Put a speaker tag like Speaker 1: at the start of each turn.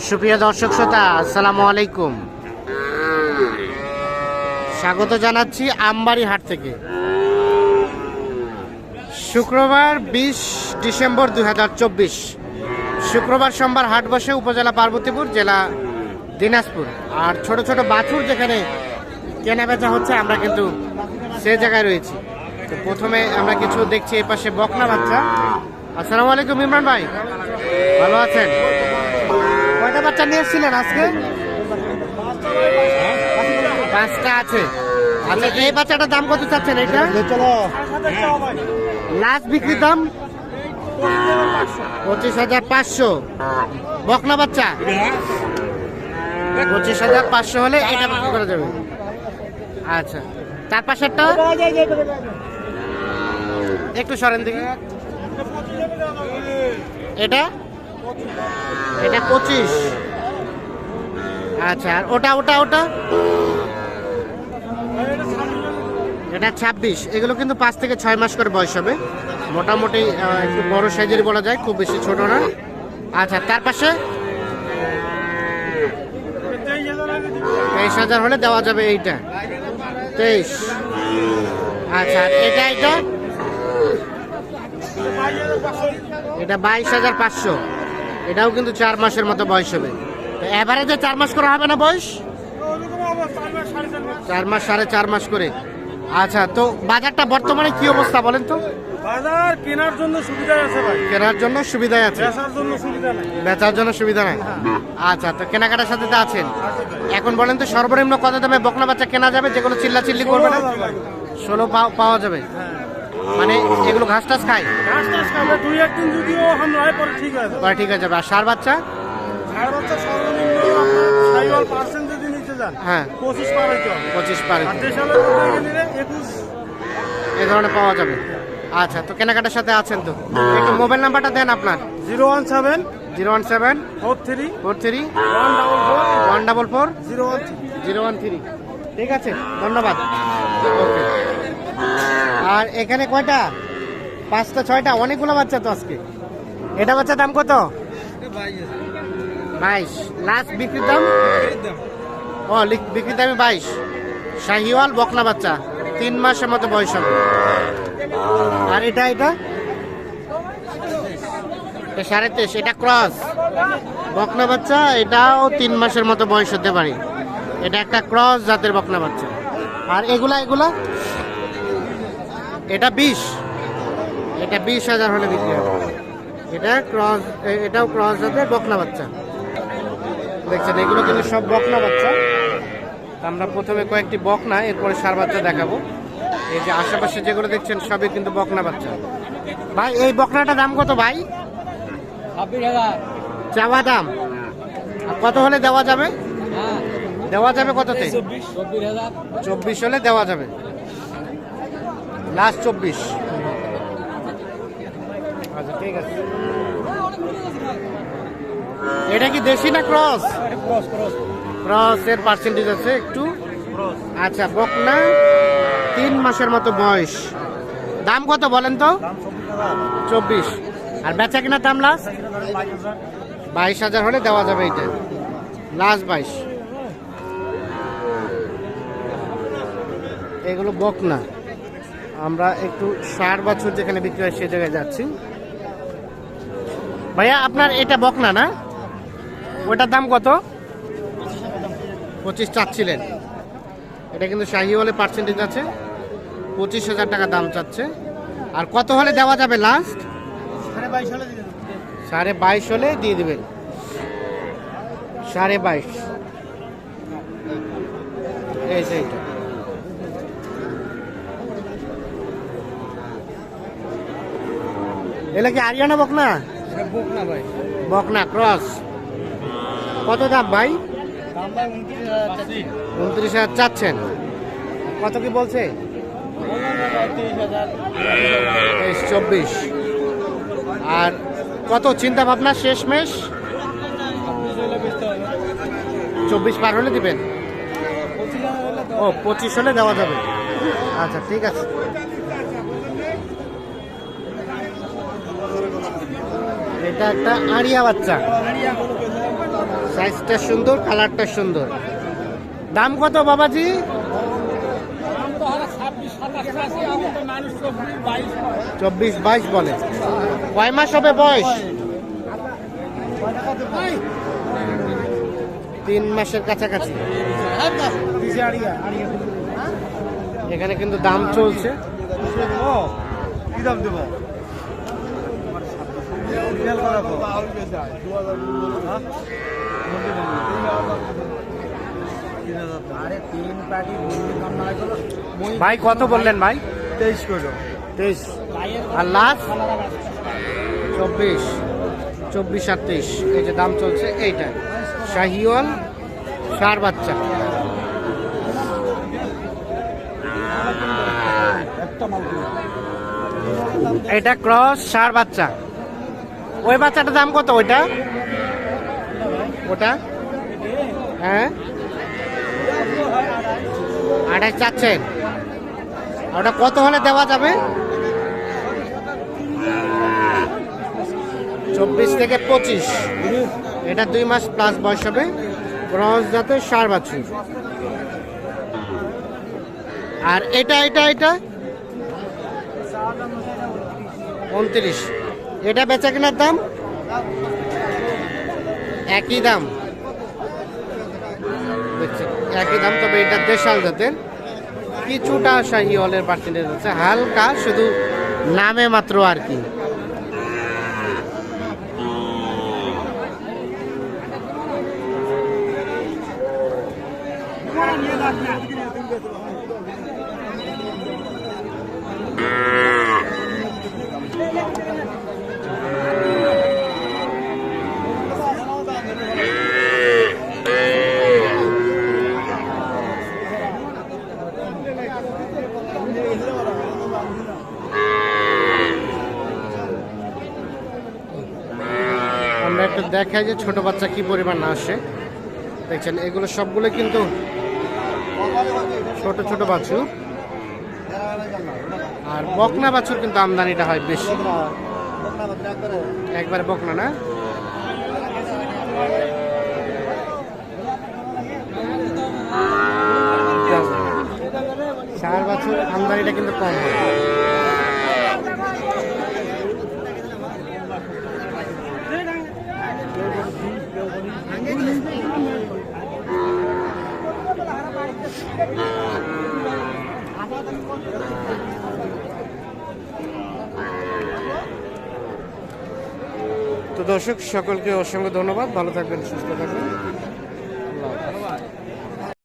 Speaker 1: সুপ্রিয় দর্শক শ্রোতা, আসসালামু আলাইকুম। স্বাগত জানাচ্ছি আমবাড়ি হাট থেকে। শুক্রবার 20 ডিসেম্বর 2024, শুক্রবার সোমবার হাট বসে উপজেলা পার্বতীপুর, জেলা দিনাজপুর। আর ছোট ছোট বাছুর যেখানে কেনা বেচা হচ্ছে, আমরা কিন্তু সে জায়গায় রয়েছি। তো প্রথমে আমরা কিছু দেখছি এই পাশে বকনা বাচ্চা। আসসালামু আলাইকুম ইমরান ভাই, ভালো আছেন? কয়টা বাচ্চা নিয়ে এসেছিলেন আজকে? 5টা আছে। আচ্ছা, এই বাচ্চাটার দাম কত চাচ্ছেন? এটা লাস্ট বিক্রির দাম 25,500। বকনা বাচ্চা 25,500 হলে এটা বিক্রি করা যাবে। আচ্ছা, তার পাশেরটা একটু সরেন দেখি। এটা 25। আচ্ছা, আর ওটা ওটা ওটা এটা 26। এগুলো কিন্তু 5 থেকে 6 মাস করে বয়স হবে। মোটামুটি একটু বড় সাইজের বলা যায়, খুব বেশি ছোট না। আচ্ছা, তার পাশে 23,000 হলে দেওয়া যাবে এইটা। 23। আচ্ছা, এটা এটা এটা 22,500। এটাও কিন্তু 4 মাসের মতো বয়স হবে। এভারেজে 4 মাস করে হবে না বয়স? 4 মাস, 4.5 মাস করে। আচ্ছা, তো বাজারটা বর্তমানে কি অবস্থা বলেন তো?
Speaker 2: বাজার কেনার জন্য সুবিধা আছে ভাই,
Speaker 1: কেনার জন্য সুবিধাই আছে,
Speaker 2: বেচার জন্য সুবিধা নাই।
Speaker 1: বেচার জন্য সুবিধা নাই। আচ্ছা, তো কেনাকাটার সাথে তো আছেন। এখন বলেন তো সর্বনিম্ন কত দামে বকনা বাচ্চা কেনা যাবে, যেগুলো চিল্লা চিল্লি করবে না? 16 পাওয়া যাবে। মানে এগুলো ঘাস টাস খায়?
Speaker 2: ঘাস টাস খাবে, 2-1 দিন যদিও হামলায় পরে ঠিক আছে,
Speaker 1: পরে ঠিক আছে। আর ষাঁড় বাচ্চা?
Speaker 2: ষাঁড় বাচ্চা সর্বনিম্ন আপনার সাইওয়াল পার্সেন্ট যদি নিতে যান,
Speaker 1: হ্যাঁ
Speaker 2: 25 পার হইতে হবে।
Speaker 1: 25 পারে
Speaker 2: আর দেশালের মধ্যে নিলে 21।
Speaker 1: এই ধরনের পাওয়া যাবে। আচ্ছা, তো কেনাকাটার সাথে আছেন তো। একটু মোবাইল নাম্বারটা দেন আপনার।
Speaker 2: 017
Speaker 1: 017
Speaker 2: 43
Speaker 1: 43
Speaker 2: 144
Speaker 1: 144
Speaker 2: 013।
Speaker 1: 013। ঠিক আছে, ধন্যবাদ। ওকে। আর এখানে কয়টা? 5টা 6টা, অনেকগুলো বাচ্চা তো আজকে। এটা বাচ্চার দাম কত? 22। লাস্ট বিক্রির দাম? ও, বিক্রির দামে 22। শাহিওয়াল বকনা বাচ্চা, 3 মাসের মতো বয়স হবে। আর এটা এটা 23.5। এটা ক্রস বকনা বাচ্চা, এটাও 3 মাসের মতো বয়স হতে পারে। এটা একটা ক্রস জাতের বকনা বাচ্চা। আর এগুলা এগুলা এটা 20। এটা 20,000 হলে বিক্রি হবে। এটা ক্রস, এটাও ক্রস জাতের বকনা বাচ্চা। দেখছেন, এগুলো কিন্তু সব বকনা বাচ্চা। আমরা প্রথমে কয়েকটি বকনা, এরপরে ষাঁড় বাচ্চা দেখাবো। এই যে আশেপাশে যেগুলো দেখছেন সবই কিন্তু বকনা বাচ্চা। ভাই, এই বকনাটার দাম কত ভাই?
Speaker 2: 26,000
Speaker 1: চাওয়া দাম। আর কত হলে দেওয়া যাবে? দেওয়া যাবে কততে? 24 হলে দেওয়া যাবে। লাস্ট 24। আচ্ছা, ঠিক আছে। এটা কি দেশি না ক্রস? ক্রস এর পার্সেন্টেজ আছে একটু। আচ্ছা, বকনা 3 মাসের মতো বয়স। দাম কত বলেন তো? 24। আর বেচা কিনার দাম লাস্ট 22,000 হলে দেওয়া যাবে। এইটা লাস্ট 22। এগুলো বকনা। আমরা একটু ষাঁড় বাছুর যেখানে বিক্রি হয় সে জায়গায় যাচ্ছি। ভাইয়া, আপনার এটা বকনা না? ওটার দাম কত? 25 চাচ্ছিলেন। এটা কিন্তু শাহিওয়ালের পার্সেন্টেজ আছে। 25,000 টাকা দাম চাচ্ছে। আর কত হলে দেওয়া যাবে লাস্ট? 22.5 হলে দিয়ে দেবেন। 22.5। এই যে এইটা। এগুলো কি আরিয়ানা বকনা?
Speaker 2: বকনা ভাই,
Speaker 1: বকনা ক্রস। কত দাম ভাই?
Speaker 2: দাম ভাই 29,000।
Speaker 1: 29,000 চাচ্ছেন। কত কি বলছে? 24। আর কত চিন্তা ভাবনা শেষমেশ? 24 পার হলে দিবেন। ও, 25 হলে দেওয়া যাবে। আচ্ছা, ঠিক আছে। এটা একটা আড়িয়া বাচ্চা, সাইজটা সুন্দর, কালারটা সুন্দর। দাম কত বাবাজি? 24-22 বলে। কয় মাস হবে বয়স? 3 মাসের কাছাকাছি। এখানে কিন্তু দাম চলছে।
Speaker 2: কি দাম দেবো?
Speaker 1: ভাই কত বললেন ভাই?
Speaker 2: 23 করে।
Speaker 1: 23 আর লাস্ট 24, 24 আর 23। এই যে দাম চলছে এইটা শাহিওয়াল ষাঁড় বাচ্চা। এটা ক্রস ষাঁড় বাচ্চা। ওই বাচ্চাটার দাম কত? ওইটা ওটা হ্যাঁ 28 চাচ্ছেন। ওটা কত হলে দেওয়া যাবে? 24 থেকে 25। এটা 2 মাস প্লাস বয়স হবে। ক্রস জাতের ষাঁড় বাছুর। আর এটা এটা এটা 29। এটা বেচা কেনার দাম একই দাম, একই দাম। তবে এটা দেশাল জাতের, কিছুটা শাহিওয়ালের পার্সেন্টেজ আছে, হালকা, শুধু নামে মাত্র আর কি। আমরা একটু দেখাই যে ছোট বাচ্চা কি পরিমাণ আসে। দেখছেন এগুলো সবগুলো কিন্তু ছোট ছোট বাছুর। আর বকনা বাছুর কিন্তু আমদানিটা হয় বেশি। একবারে বকনা না। ষাঁড় বাছুর আমদানিটা কিন্তু কম হয়। তো দর্শক সকলকে অসংখ্য ধন্যবাদ। ভালো থাকবেন, সুস্থ থাকবেন।